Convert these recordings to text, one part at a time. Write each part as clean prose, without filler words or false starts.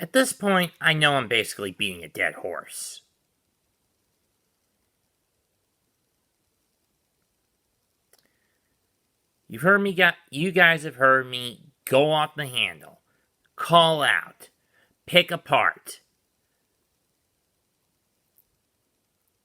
At this point, I know I'm basically beating a dead horse. You guys have heard me go off the handle, call out, pick apart,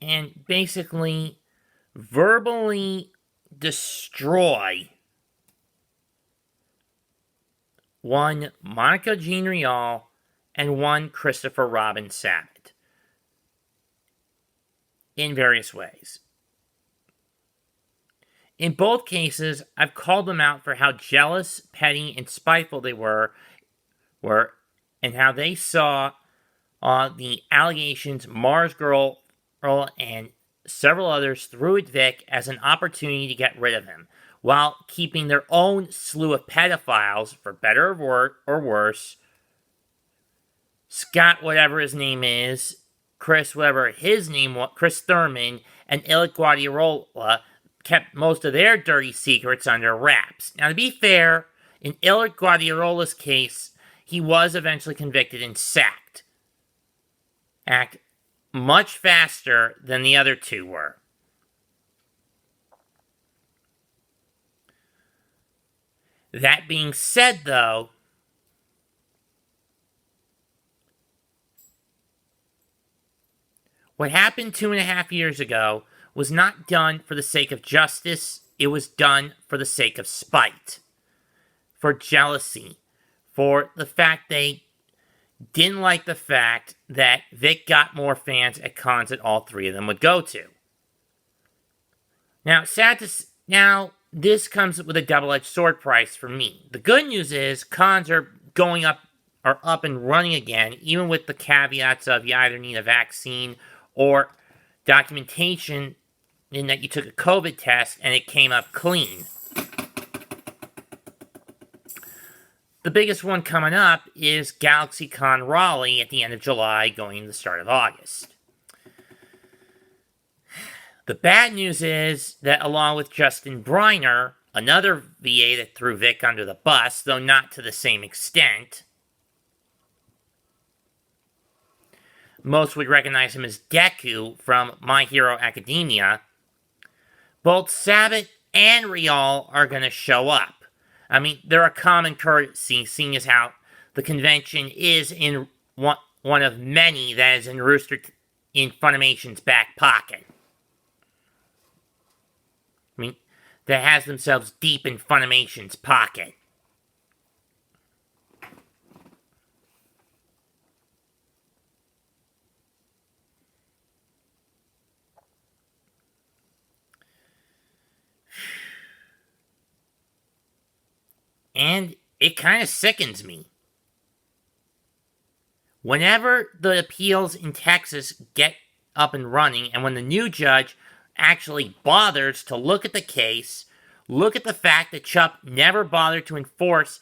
and basically verbally destroy one Monica Jean Rial and one Christopher Robin Sabat in various ways. In both cases, I've called them out for how jealous, petty, and spiteful they were and how they saw the allegations Mars Girl and several others threw at Vic as an opportunity to get rid of him, while keeping their own slew of pedophiles, for better or worse, Scott, whatever his name is, Chris, whatever his name was, Chris Thurman, and Illick Guardiola, kept most of their dirty secrets under wraps. Now, to be fair, in Illick Guardiola's case, he was eventually convicted and sacked. Act much faster than the other two were. That being said, though, what happened 2.5 years ago was not done for the sake of justice. It was done for the sake of spite, for jealousy, for the fact they didn't like the fact that Vic got more fans at cons that all three of them would go to. Now, this comes with a double-edged sword price for me. The good news is cons are up and running again, even with the caveats of you either need a vaccine or documentation in that you took a COVID test and it came up clean. The biggest one coming up is Galaxycon Raleigh at the end of July, going to the start of August. The bad news is that along with Justin Briner, another VA that threw Vic under the bus, though not to the same extent, most would recognize him as Deku from My Hero Academia, both Sabat and Rial are going to show up. I mean, they're a common courtesy, seeing as how the convention is in one of many that is in Funimation's back pocket. I mean, that has themselves deep in Funimation's pocket. And it kind of sickens me. Whenever the appeals in Texas get up and running, and when the new judge actually bothers to look at the case, look at the fact that Chup never bothered to enforce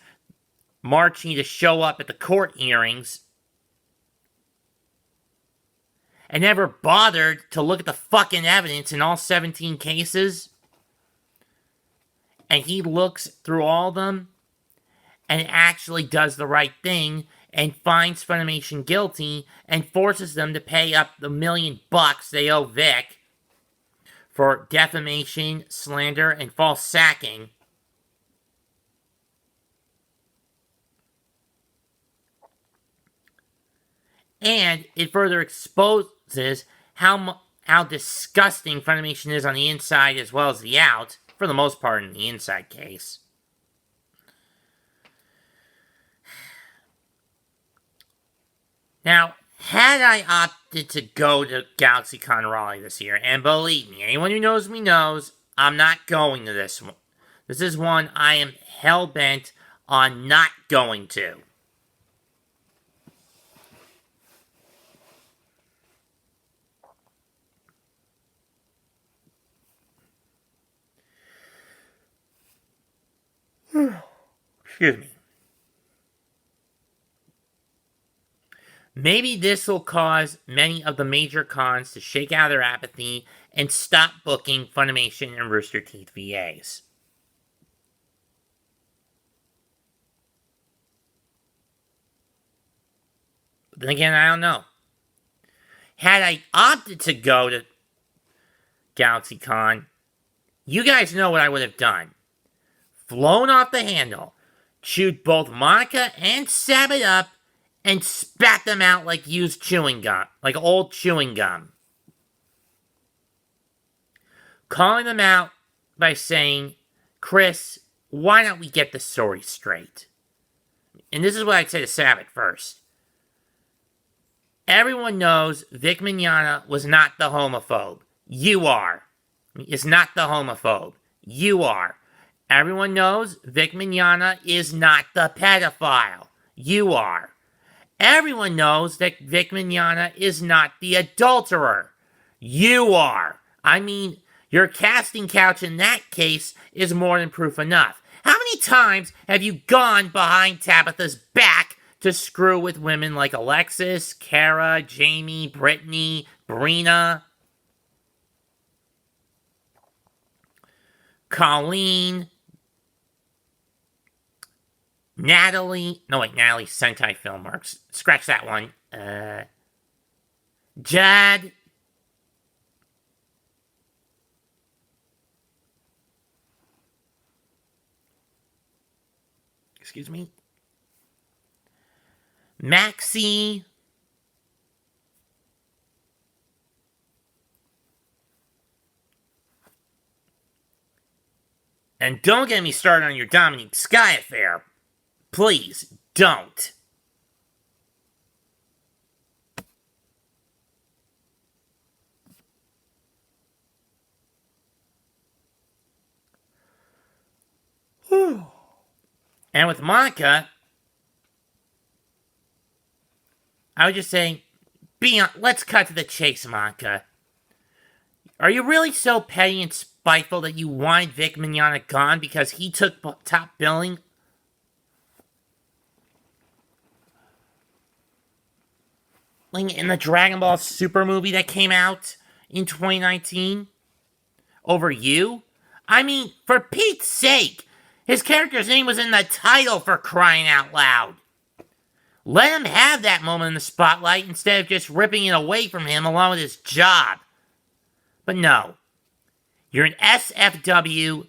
Marchie to show up at the court hearings, and never bothered to look at the fucking evidence in all 17 cases, and he looks through all of them, and actually does the right thing, and finds Funimation guilty, and forces them to pay up the $1 million they owe Vic for defamation, slander, and false sacking. And it further exposes how disgusting Funimation is on the inside as well as the out, for the most part in the inside case. Now, had I opted to go to Galaxycon Raleigh this year, and believe me, anyone who knows me knows, I'm not going to this one. This is one I am hell-bent on not going to. Excuse me. Maybe this will cause many of the major cons to shake out their apathy and stop booking Funimation and Rooster Teeth VAs. Then again, I don't know. Had I opted to go to Galaxycon, you guys know what I would have done. Flown off the handle, chewed both Monica and Sabbath up, and spat them out like used chewing gum, like old chewing gum. Calling them out by saying, Chris, why don't we get the story straight? And this is what I'd say to Sabbath first. Everyone knows Vic Mignogna was not the homophobe. You are. Is not the homophobe. You are. Everyone knows Vic Mignogna is not the pedophile. You are. Everyone knows that Vic Mignogna is not the adulterer. You are. I mean, your casting couch in that case is more than proof enough. How many times have you gone behind Tabitha's back to screw with women like Alexis, Kara, Jamie, Brittany, Brina, Colleen, Natalie? No, wait, Natalie Sentai Filmworks. Scratch that one. Jad. Excuse me. Maxie. And don't get me started on your Dominique Sky affair. Please, don't. Whew. And with Monica, I would just say, let's cut to the chase, Monica. Are you really so petty and spiteful that you wanted Vic Mignogna gone because he took top billing? Like in the Dragon Ball Super movie that came out in 2019? Over you? I mean, for Pete's sake, his character's name was in the title, for crying out loud. Let him have that moment in the spotlight instead of just ripping it away from him along with his job. But no. You're an SFW,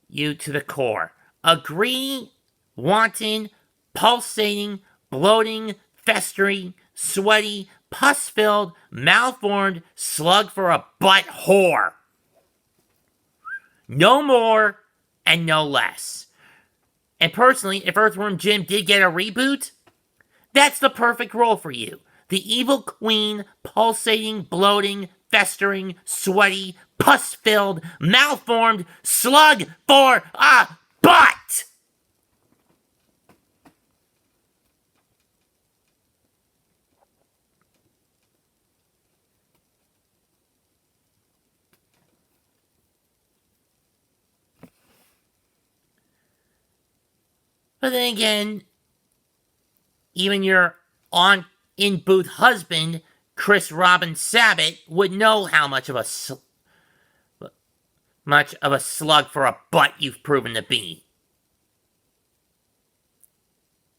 you to the core. A greedy, wanton, pulsating, bloating, festering, sweaty, pus-filled, malformed slug for a butt whore. No more and no less. And personally, if Earthworm Jim did get a reboot, that's the perfect role for you. The evil queen, pulsating, bloating, festering, sweaty, pus-filled, malformed slug for a butt! But then again, even your in-booth husband, Chris Robin Sabat, would know how much of a slug for a butt you've proven to be.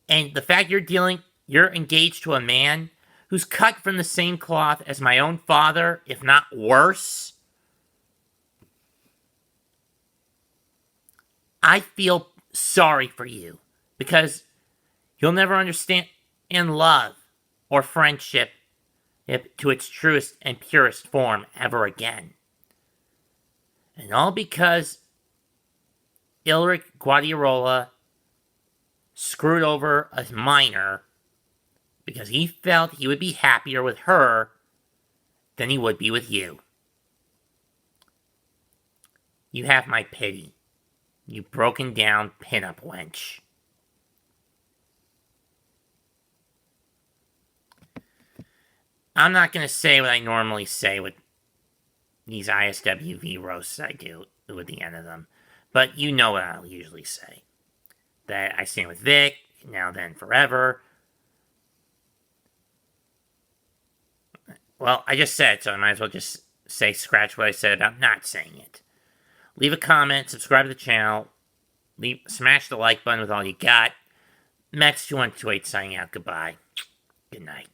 And the fact you're engaged to a man who's cut from the same cloth as my own father, if not worse, I feel sorry for you. Because you'll never understand love or friendship to its truest and purest form ever again. And all because Ilric Guardiola screwed over a minor because he felt he would be happier with her than he would be with you. You have my pity, you broken down pinup wench. I'm not going to say what I normally say with these ISWV roasts I do at the end of them. But you know what I'll usually say. That I stand with Vic, now then forever. Well, I just said it, so I might as well just scratch what I said about not saying it. Leave a comment, subscribe to the channel, smash the like button with all you got. Max2128 signing out, goodbye. Good night.